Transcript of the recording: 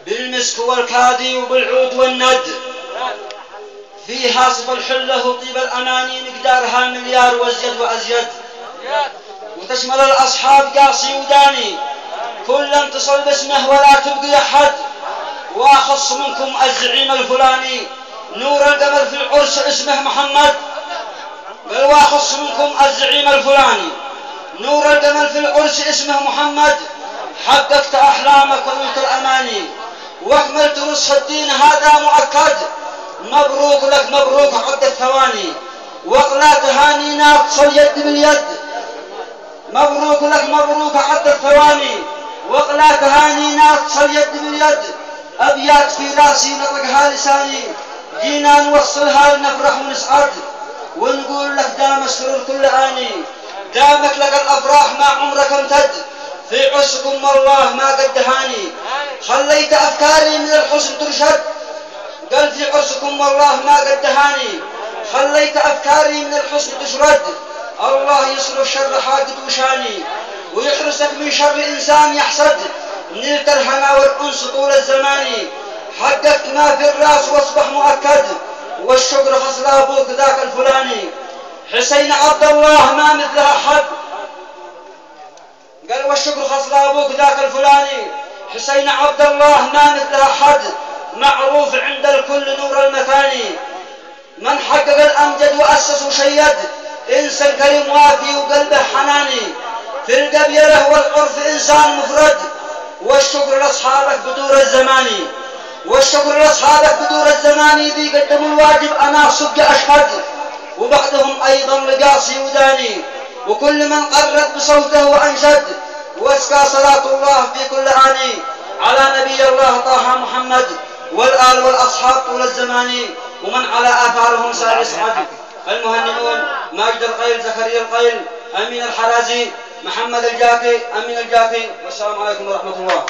بالمسك والكادي وبالعود والند، فيها صف الحلة وطيب الأماني مقدارها مليار وازيد وأزيد، وتشمل الأصحاب قاصي وداني كلا تصل باسمه ولا تبقي أحد، وأخص منكم الزعيم الفلاني نور القمر في العرس اسمه محمد. بل وأخص منكم الزعيم الفلاني نور القمر في العرس اسمه محمد، حققت أحلامك ونلت الأماني واكملت نصح الدين هذا مؤكد، مبروك لك مبروك عد الثواني واقلى تهانينا اتصل يد باليد، مبروك لك مبروك عد الثواني واقلى تهانينا اتصل يد باليد، أبيات في راسي نطقها لساني جينا نوصلها لنفرح ونسعد، ونقول لك دام السرور كل آني دامت لك الأفراح ما عمرك امتد، في عرسكم والله ما قد دهاني خليت أفكاري من الحسن ترشد، قال في عرسكم والله ما قد دهاني خليت أفكاري من الحسن تشرد، الله يصرف شر حاقد وشاني ويحرسك من شر إنسان يحسد، نلت الهنا والأنس طول الزمان حققت ما في الراس واصبح مؤكد، والشكر خصل أبوك ذاك الفلاني حسين عبد الله ما مثلها حد، قال والشكر خصل أبوك ذاك الفلاني حسين عبد الله ما مثلها حد، معروف عند الكل نور المكاني من حقق الأمجد وأسس وشيد، إنسان كريم وافي وقلبه حناني في القبيلة والعرف إنسان مفرد، والشكر لأصحابك بدور الزماني والشكر لأصحابك بدور الزماني ذي قدموا الواجب أنا صدق أشهد، وبعدهم أيضا لقاصي وداني وكل من قرب بصوته وأنشد، واسكى صلاة الله في كل آني على نبي الله طه محمد والآل والأصحاب طول الزمان ومن على آثارهم سار يسعد. المهنئون ماجد القيل زكريا القيل أمين الحرازي محمد الجاكي أمين الجاكي، والسلام عليكم ورحمة الله.